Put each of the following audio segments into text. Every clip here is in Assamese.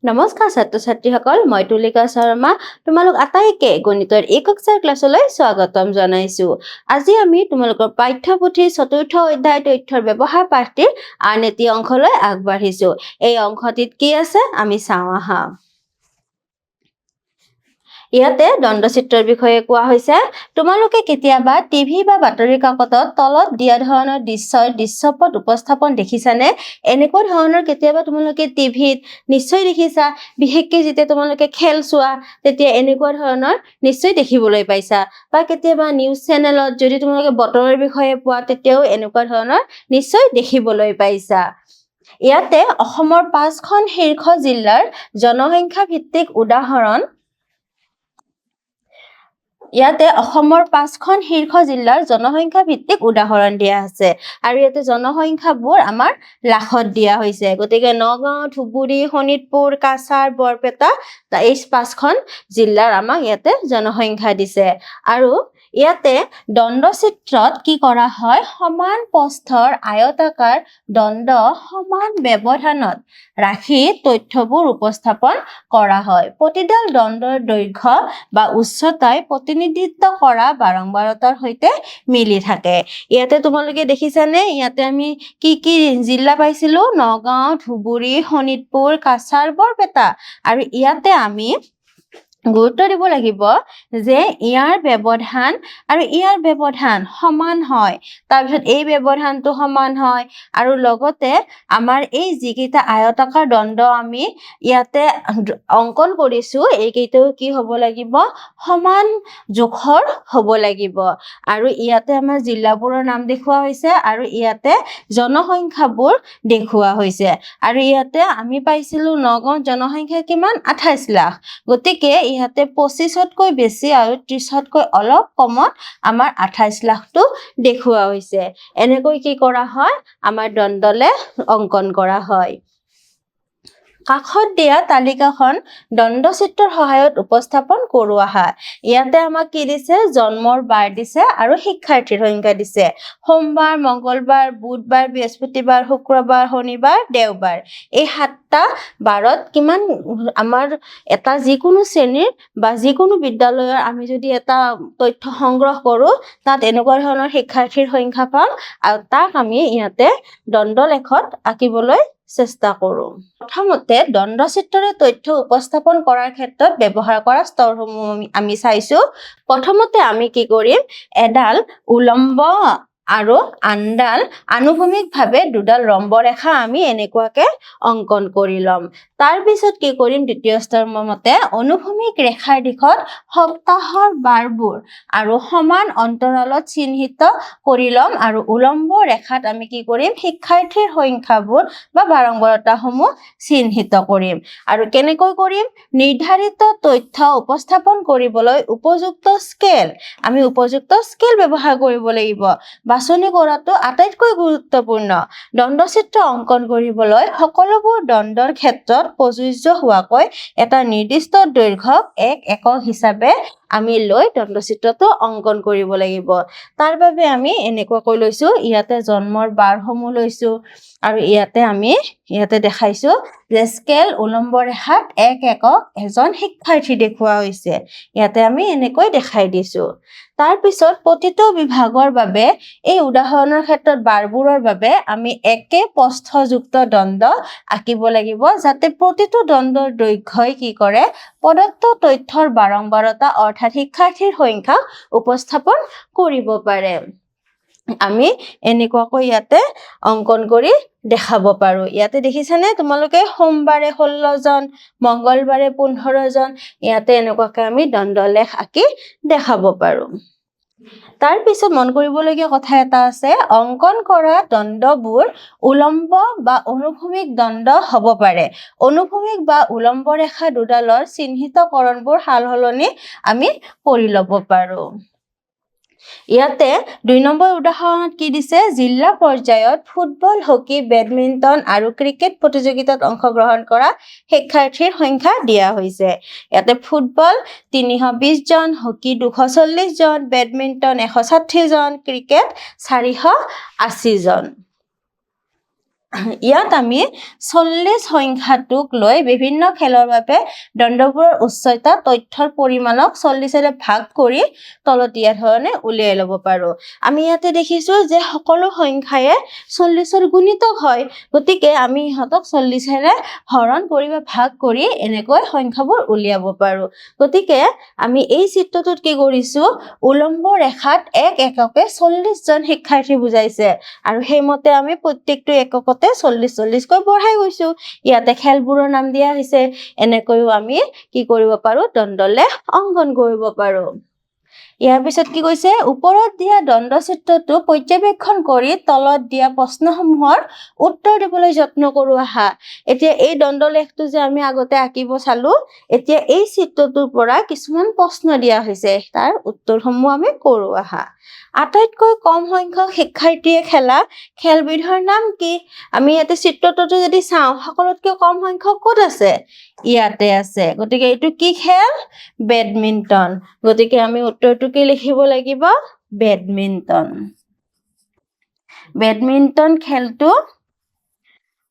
নমস্কাৰ ছাত্ৰ ছাত্ৰীসকল, মই তুলিকা শৰ্মা তোমালোক আটাইকে গণিতৰ এই কক্ষাৰ ক্লাছলৈ স্বাগতম জনাইছো। আজি আমি তোমালোকৰ পাঠ্যপুথিৰ চতুৰ্থ অধ্যায় তথ্যৰ ব্যৱহাৰ পাঠটিৰ আন এটি অংশলৈ আগবাঢ়িছো। এই অংশটিত কি আছে আমি চাওঁ আহা। ইয়াতে দ্বন্দ্বচিত্ৰৰ বিষয়ে কোৱা হৈছে। তোমালোকে কেতিয়াবা টিভি বা বাতৰি কাকতত তলত দিয়া ধৰণৰ দৃশ্যপট উপস্থাপন দেখিছানে? এনেকুৱা ধৰণৰ কেতিয়াবা তোমালোকে টিভিত নিশ্চয় দেখিছা। বিশেষকৈ যেতিয়া তোমালোকে খেল চোৱা তেতিয়া এনেকুৱা ধৰণৰ নিশ্চয় দেখিবলৈ পাইছা। বা কেতিয়াবা নিউজ চেনেলত যদি তোমালোকে বতৰৰ বিষয়ে পোৱা তেতিয়াও এনেকুৱা ধৰণৰ নিশ্চয় দেখিবলৈ পাইছা। ইয়াতে অসমৰ 5খন শীৰ্ষ জিলাৰ জনসংখ্যা ভিত্তিক উদাহৰণ দিয়া আছে আৰু ইয়াতে জনসংখ্যাবোৰ আমাৰ লাখত দিয়া হৈছে। গতিকে নগাঁও, ধুবুৰী, শোণিতপুৰ, কাছাৰ, বৰপেটা এই 5খন জিলাৰ আমাক ইয়াতে জনসংখ্যা দিছে। আৰু ইয়াতে দ্বন্দ্বচিত্ৰত কি কৰা হয়, সমান প্ৰস্থৰ আয়তাকাৰ দণ্ড সমান ব্যৱধানত ৰাখি তথ্যবোৰ উপস্থাপন কৰা হয়। প্ৰতিডাল দণ্ডৰ দৈৰ্ঘ্য বা উচ্চতাই প্ৰতিনিধিত্ব কৰা বাৰম্বাৰতাৰ সৈতে মিলি থাকে। ইয়াতে তোমালোকে দেখিছানে, ইয়াতে আমি কি জিলা পাইছিলো? নগাঁও, ধুবুৰী, শোণিতপুৰ, কাছাৰ, বৰপেটা। আৰু ইয়াতে আমি গুৰুত্ব দিব লাগিব যে ইয়াৰ ব্যৱধান আৰু ইয়াৰ ব্যৱধান সমান হয়। তাৰপিছত এই ব্যৱধানটো সমান হয় আৰু লগতে আমাৰ এই যিকেইটা আয়তাকাৰ দণ্ড আমি ইয়াতে অংকন কৰিছো এইকেইটাও কি হ'ব লাগিব? সমান জোখৰ হ'ব লাগিব। আৰু ইয়াতে আমাৰ জিলাবোৰৰ নাম দেখুওৱা হৈছে আৰু ইয়াতে জনসংখ্যাবোৰ দেখুওৱা হৈছে। আৰু ইয়াতে আমি পাইছিলো নগাঁৱত জনসংখ্যা কিমান? 28 লাখ। গতিকে ইয়াতে 25তকৈ বেছি আৰু 30তকৈ অলপ কমত আমাৰ 28 লাখটো দেখুওৱা হৈছে। এনেকৈ কি কৰা হয়? আমাৰ দণ্ডলেখ অংকন কৰা হয়। কাষত দিয়া তালিকাখন দ্বন্দ্বচিত্ৰৰ সহায়ত উপস্থাপন কৰোৱা হয়। ইয়াতে আমাক কি দিছে? জন্মৰ বাৰ দিছে আৰু শিক্ষাৰ্থীৰ সংখ্যা দিছে। সোমবাৰ, মঙ্গলবাৰ, বুধবাৰ, বৃহস্পতিবাৰ, শুক্ৰবাৰ, শনিবাৰ, দেওবাৰ। এই 7টা বাৰত কিমান আমাৰ এটা যিকোনো শ্ৰেণীৰ বা যিকোনো বিদ্যালয়ৰ আমি যদি এটা তথ্য সংগ্ৰহ কৰো তাত এনেকুৱা ধৰণৰ শিক্ষাৰ্থীৰ সংখ্যা পাম আৰু তাক আমি ইয়াতে দণ্ডলেখত আঁকিবলৈ চেষ্টা কৰো। প্ৰথমতে দ্বন্দ্বচিত্ৰৰে তথ্য উপস্থাপন কৰাৰ ক্ষেত্ৰত ব্যৱহাৰ কৰা স্তৰসমূহ আমি চাইছো। প্ৰথমতে আমি কি কৰিম? এডাল উলম্ব আৰু আনডাল আনুভূমিকভাৱে দুডাল ৰম্বৰেখা আমি এনেকুৱাকে অংকন কৰি ল'ম। তাৰ পিছত কি কৰিম? দ্বিতীয় স্তৰ মতে অনুভূমিক ৰেখাৰ দিশত সপ্তাহৰ বাৰবোৰ আৰু সমান অন্তৰালত চিহ্নিত কৰি ল'ম আৰু উলম্ব ৰেখাত আমি কি কৰিম? শিক্ষাৰ্থীৰ সংখ্যাবোৰ বা বাৰম্বাৰতাসমূহ চিহ্নিত কৰিম। আৰু কেনেকৈ কৰিম? নিৰ্ধাৰিত তথ্য উপস্থাপন কৰিবলৈ উপযুক্ত স্কেল ব্যৱহাৰ কৰিব লাগিব। বাছনি কৰাটো আটাইতকৈ গুৰুত্বপূৰ্ণ। দ্বন্দ্বচিত্ৰ অংকন কৰিবলৈ সকলোবোৰ দণ্ডৰ ক্ষেত্ৰত প্ৰযোজ্য হোৱাকৈ এটা নিৰ্দিষ্ট দৈৰ্ঘ্যক 1 একক হিচাপে আমি লৈ দ্বন্দ্বচিত্ৰটো অংকন কৰিব লাগিব। তাৰ বাবে আমি এনেকুৱাকৈ লৈছো, ইয়াতে জন্মৰ বাৰসমূহ লৈছো আৰু ইয়াতে দেখাইছো যে স্কেল উলম্ব ৰেখাত 1 একক এজন শিক্ষাৰ্থী দেখুওৱা হৈছে। ইয়াতে আমি এনেকৈ দেখাই দিছো। তাৰ পিছত প্ৰতিটো বিভাগৰ বাবে এই উদাহৰণৰ ক্ষেত্ৰত বাৰবোৰৰ বাবে আমি একে প্ৰস্থযুক্ত দণ্ড আঁকিব লাগিব যাতে প্ৰতিটো দণ্ডৰ দৈৰ্ঘ্যই কি কৰে? প্ৰদত্ত তথ্যৰ বাৰম্বাৰতা অৰ্থাৎ শিক্ষাৰ্থীৰ সংখ্যা উপস্থাপন কৰিব পাৰে। আমি এনেকুৱাকৈ ইয়াতে অংকন কৰি দেখাব পাৰো। ইয়াতে দেখিছানে তোমালোকে? সোমবাৰে 16 জন, মঙ্গলবাৰে 15 জন। ইয়াতে এনেকুৱাকে আমি দণ্ডলেখ আঁকি দেখাব পাৰো। তাৰ পিছত মন কৰিবলগীয়া কথা এটা আছে। অংকন কৰা দণ্ডবোৰ উলম্ব বা অনুভূমিক দণ্ড হ'ব পাৰে। অনুভূমিক বা উলম্ব ৰেখা দুডালৰ চিহ্নিতকৰণবোৰ সাল-সলনি আমি কৰি ল'ব পাৰো। ইয়াতে 2 নম্বৰ উদাহৰণত কি দিছে? জিলা পৰ্যায়ত ফুটবল, হকী, বেডমিণ্টন আৰু ক্ৰিকেট প্ৰতিযোগিতাত অংশগ্ৰহণ কৰা শিক্ষাৰ্থীৰ সংখ্যা দিয়া হৈছে। ইয়াতে ফুটবল 320 জন, হকী 240 জন, বেডমিণ্টন 160 জন, ক্ৰিকেট 480 জন। ইয়াত আমি 40 সংখ্যাটোক লৈ বিভিন্ন খেলৰ বাবে দণ্ডবোৰৰ উচ্চতা তথ্যৰ পৰিমাণক 40ৰে ভাগ কৰি তলত দিয়া ধৰণে উলিয়াই ল'ব পাৰো আমি ইয়াতে দেখিছো যে সকলো সংখ্যায়ে 40ৰ গুণিতক হয় গতিকে আমি ইহঁতক 40ৰে হৰণ কৰি বা ভাগ কৰি এনেকৈ সংখ্যাবোৰ উলিয়াব পাৰো গতিকে আমি এই চিত্ৰটোত কি কৰিছো উলম্ব ৰেখাত এক এককে 40 জন শিক্ষাৰ্থী বুজাইছে আৰু সেইমতে আমি প্ৰত্যেকটো এককতে 40 কৈ বঢ়াই গৈছো ইয়াতে খেলবোৰৰ নাম দিয়া হৈছে এনেকৈও আমি কি কৰিব পাৰো দণ্ডলে অংকন কৰিব পাৰো ইয়াৰ পিছত কি কৈছে ওপৰত দিয়া দণ্ড চিত্ৰটো পৰ্যবেক্ষণ কৰি তলত দিয়া প্ৰশ্নসমূহৰ উত্তৰ দিবলৈ যত্ন কৰো আহা এতিয়া এই দণ্ডলেখটো যে আমি আগতে আঁকিব চালো এতিয়া এই চিত্ৰটোৰ পৰা কিছুমান প্ৰশ্ন দিয়া হৈছে তাৰ উত্তৰসমূহ আমি কৰো আহা আটাইতকৈ কম সংখ্যক শিক্ষাৰ্থীয়ে খেলা খেলবিধৰ নাম কি আমি ইয়াতে চিত্ৰটোতো যদি চাওঁ সকলোতকৈ কম সংখ্যক ক'ত আছে ইয়াতে আছে গতিকে এইটো কি খেল বেডমিণ্টন গতিকে আমি উত্তৰটো কি লিখিব লাগিব বেডমিণ্টন বেডমিণ্টন খেলটো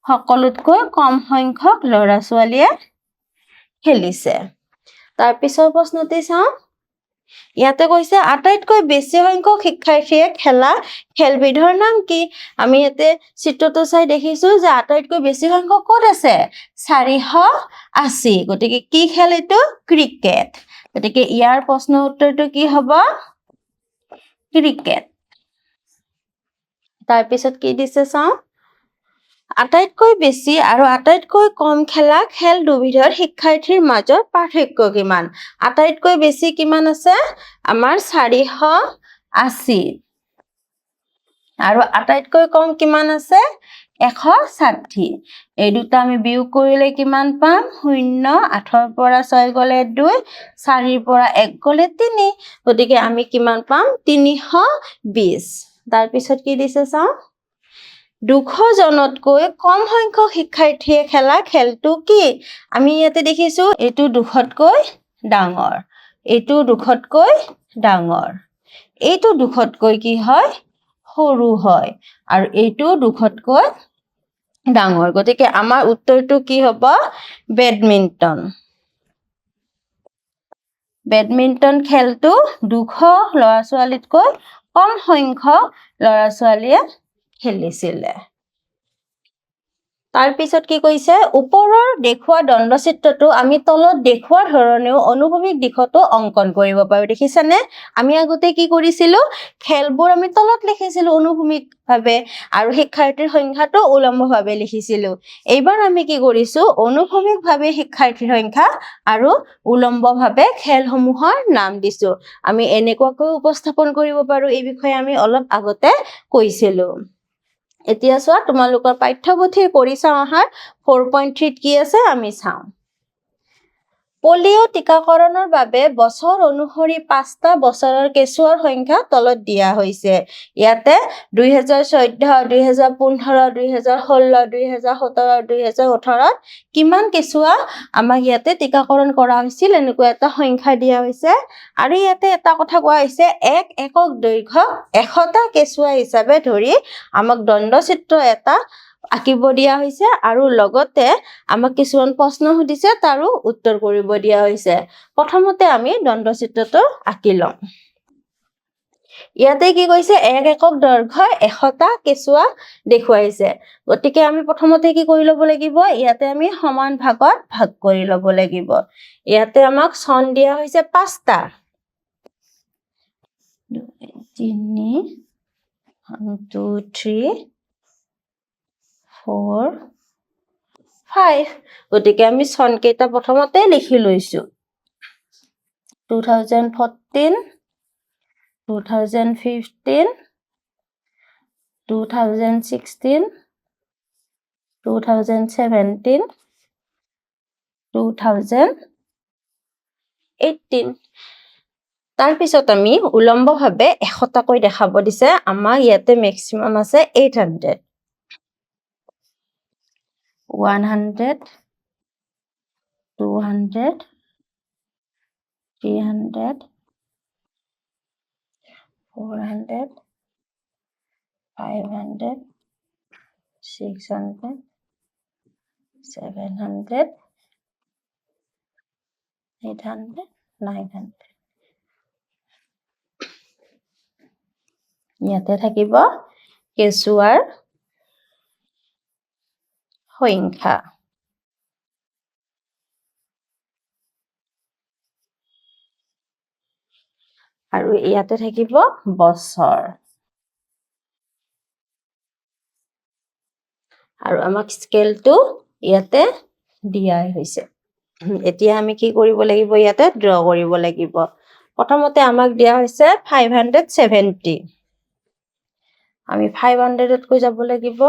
সকলোতকৈ কম সংখ্যক ল'ৰা ছোৱালীয়ে খেলিছে তাৰ পিছৰ প্ৰশ্নটি চাওঁ ইয়াতে কৈছে আটাইতকৈ বেছি সংখ্যক শিক্ষাৰ্থীয়ে খেলা খেলবিধৰ নাম কি আমি ইয়াতে চিত্ৰটো চাই দেখিছো যে আটাইতকৈ বেছি সংখ্যক ক'ত আছে 480 গতিকে কি খেল এইটো ক্ৰিকেট গতিকে ইয়াৰ প্ৰশ্ন উত্তৰটো কি হ'ব ক্ৰিকেট তাৰ পিছত কি দিছে চাওঁ আটাইতকৈ বেছি আৰু আটাইতকৈ কম খেলা খেল দুবিধৰ শিক্ষাৰ্থীৰ মাজত পাৰ্থক্য কিমান আটাইতকৈ বেছি কিমান আছে আমাৰ 480 আৰু আটাইতকৈ কম কিমান আছে 160 এই দুটা আমি বিয়োগ কৰিলে কিমান পাম 0 8ৰ পৰা 6 গলে 2 4ৰ পৰা 1 গলে 3 গতিকে আমি কিমান পাম 320 তাৰ পিছত কি দিছে চাওঁ 200 জনতকৈ কম সংখ্যক শিক্ষাৰ্থীয়ে খেলা খেলটো কি আমি ইয়াতে দেখিছো এইটো 200তকৈ ডাঙৰ এইটো 200তকৈ ডাঙৰ এইটো 200তকৈ কি হয় সৰু হয় আৰু এইটো 200তকৈ ডাঙৰ গতিকে আমাৰ উত্তৰটো কি হ'ব বেডমিণ্টন বেডমিণ্টন খেলটো 200 ল'ৰা ছোৱালীতকৈ কম সংখ্যক ল'ৰা ছোৱালীয়ে খেলিছিলে তাৰ পিছত কি কৈছে ওপৰৰ দেখুৱা দণ্ডচিত্ৰটো আমি তলত দেখুৱা ধৰণেও অনুভূমিক দিশতো অংকন কৰিব পাৰো দেখিছানে আমি আগতে কি কৰিছিলো খেলবোৰ আমি তলত লিখিছিলো অনুভূমিকভাৱে আৰু শিক্ষাৰ্থীৰ সংখ্যাটো উলম্বভাৱে লিখিছিলো এইবাৰ আমি কি কৰিছো অনুভূমিকভাৱে শিক্ষাৰ্থীৰ সংখ্যা আৰু উলম্বভাৱে খেলসমূহৰ নাম দিছো আমি এনেকুৱাকৈ উপস্থাপন কৰিব পাৰো এই বিষয়ে আমি অলপ আগতে কৈছিলো এতিয়া চোৱা তোমালোকৰ পাঠ্যপুথিৰ কৰি চাওঁ আহাৰ 4.3 কি আছে আমি চাওঁ পলিঅ' টিকাকৰণৰ বাবে বছৰ অনুসৰি 5টা বছৰৰ কেঁচুৱাৰ সংখ্যা তলত দিয়া হৈছে ইয়াতে 2014 2015 2016 2017 2018 কিমান কেঁচুৱা আমাক ইয়াতে টিকাকৰণ কৰা হৈছিল এনেকুৱা এটা সংখ্যা দিয়া হৈছে আৰু ইয়াতে এটা কথা কোৱা হৈছে এক একক দৈৰ্ঘ্য 100টা কেঁচুৱা হিচাপে ধৰি আমাক দণ্ডচিত্ৰ এটা আঁকিব দিয়া হৈছে আৰু লগতে আমাক কিছুমান প্ৰশ্ন সুধিছে তাৰো উত্তৰ কৰিব দিয়া হৈছে প্ৰথমতে আমি দণ্ডচিত্ৰটো আঁকি লম ইয়াতে কি কৈছে এক একক দৈৰ্ঘ্য 100টা কেঁচুৱা দেখুৱাইছে গতিকে আমি প্ৰথমতে কি কৰি ল'ব লাগিব ইয়াতে আমি সমান ভাগত ভাগ কৰি ল'ব লাগিব ইয়াতে আমাক চন দিয়া হৈছে 5টা 3 1 2 3 4 5 গতিকে আমি চন কেইটা প্ৰথমতে লিখি লৈছো 2014 2015 2016 2017 2018 তাৰ পিছত আমি উলম্বভাৱে 100টাকৈ দেখাব দিছে আমাৰ ইয়াতে মেক্সিমাম আছে 800 100 200 300 400 500 600 700 800 900 ইয়াতে থাকিব কেঁচুৱাৰ সংখ্যা আৰু ইয়াতে থাকিব বছৰ আৰু আমাক স্কেলটো ইয়াতে দিয়াই হৈছে এতিয়া আমি কি কৰিব লাগিব ইয়াতে ড্ৰ কৰিব লাগিব প্ৰথমতে আমাক দিয়া হৈছে 570 আমি 500 কৈ যাব লাগিব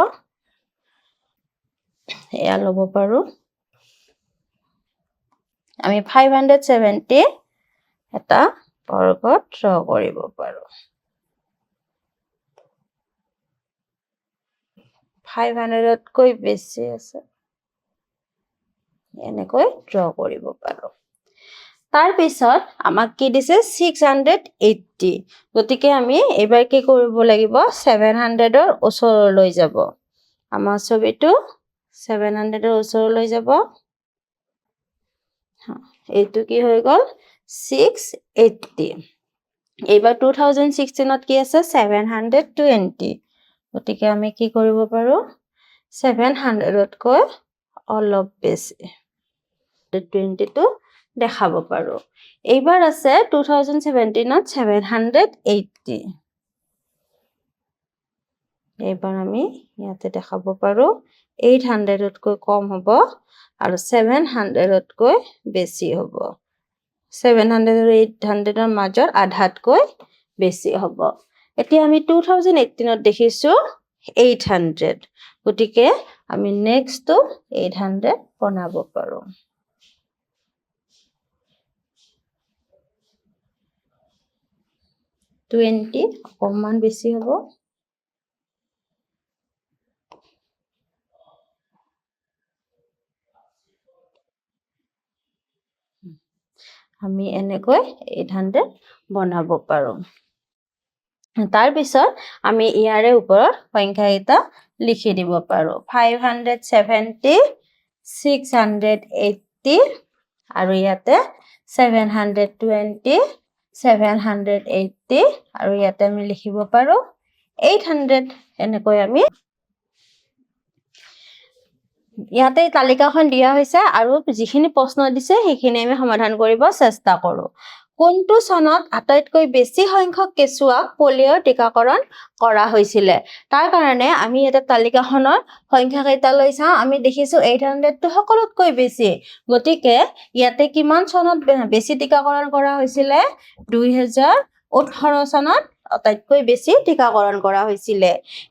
এয়া লব পাৰো আমি 570 এটা বৰ্গত ড্ৰ কৰিব পাৰো 500 কৈ বেছি আছে এনেকৈ ড্ৰ কৰিব পাৰো তাৰ পিছত আমাক কি দিছে 680 গতিকে আমি এবাৰ কি কৰিব লাগিব 700 ৰ ওচৰলৈ যাব আমাৰ ছবিটো 700 ৰ ওচৰলৈ যাব এইটো কি হৈ গল 680 এইবাৰ 2016 ত কি আছে 720 গতিকে আমি কি কৰিব পাৰো 700 কৈ অলপ বেছি 20 টো দেখাব পাৰো এইবাৰ আছে 2017 ত 780 এইবাৰ আমি ইয়াতে দেখাব পাৰো 800 কৈ কম হ'ব আৰু 700 কৈ বেছি হ'ব 700 আৰু 800 ৰ মাজৰ আধাতকৈ বেছি হ'ব এতিয়া আমি 2018 ত দেখিছো 800 গতিকে আমি নেক্সট 800 বনাব পাৰো 20 অকমান বেছি হ'ব আমি এনেকৈ 800 বনাব পাৰো তাৰ পিছত আমি ইয়াৰে ওপৰত সংখ্যা এটা লিখি দিব পাৰো 570 680 আৰু ইয়াতে 720 780 আৰু ইয়াতে আমি লিখিব পাৰো 800 এনেকৈ আমি ইয়াতে তালিকাখন দিয়া হৈছে আৰু যিখিনি প্ৰশ্ন দিছে সেইখিনি আমি সমাধান কৰিব চেষ্টা কৰো কোনটো চনত আটাইতকৈ বেছি সংখ্যক কেঁচুৱাক পলিঅ' টিকাকৰণ কৰা হৈছিল তাৰ কাৰণে আমি এটা তালিকাখনৰ সংখ্যা কেইটালৈ চাওঁ আমি দেখিছো 800 টো সকলোতকৈ বেছি গতিকে ইয়াতে কিমান চনত বেছি টিকাকৰণ কৰা হৈছিল 2018 চনত আটাইতকৈ বেছি টিকাকৰণ কৰা হৈছিল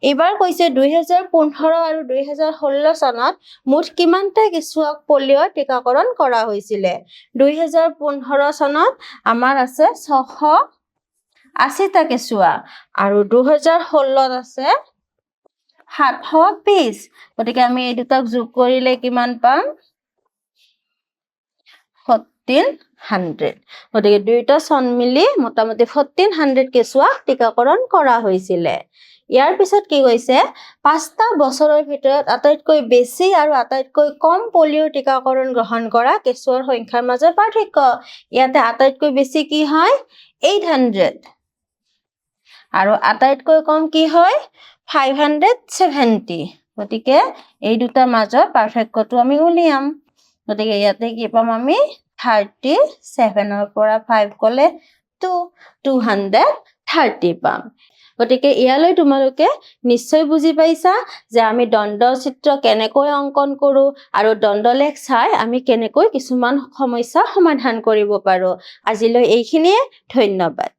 এইবাৰ কৈছে 2015 আৰু 2016 চনত মুঠ কিমানটা কেঁচুৱাক পলিঅ' টিকাকৰণ কৰা হৈছিল 2015 চনত আমাৰ আছে 680টা কেঁচুৱা আৰু 2016 ত আছে 720 গতিকে আমি এই দুটাক যোগ কৰিলে কিমান পাম 1400 গতিকে দুইটা চন মিলি মোটামুটি 1400 কেঁচুৱাক টিকাকৰণ কৰা হৈছিল ইয়াৰ পিছত কি কৈছে 5টা বছৰৰ ভিতৰত আটাইতকৈ বেছি আৰু আটাইতকৈ কম পলিঅ' টিকাকৰণ গ্ৰহণ কৰা কেঁচুৱাৰ সংখ্যাৰ মাজৰ পাৰ্থক্য ইয়াতে আটাইতকৈ বেছি কি হয় 800 আৰু আটাইতকৈ কম কি হয় 570 গতিকে এই দুটাৰ মাজৰ পাৰ্থক্যটো আমি উলিয়াম গতিকে ইয়াতে কি পাম আমি 37 ৰ পৰা 5 গলে 230 পাম গতিকে ইয়ালৈ তোমালোকে নিশ্চয় বুজি পাইছা যে আমি দ্বন্দ্ব চিত্ৰ কেনেকৈ অংকন কৰো আৰু দ্বন্দ্বলেখ চাই আমি কেনেকৈ কিছুমান সমস্যা সমাধান কৰিব পাৰো আজিলৈ এইখিনিয়ে ধন্যবাদ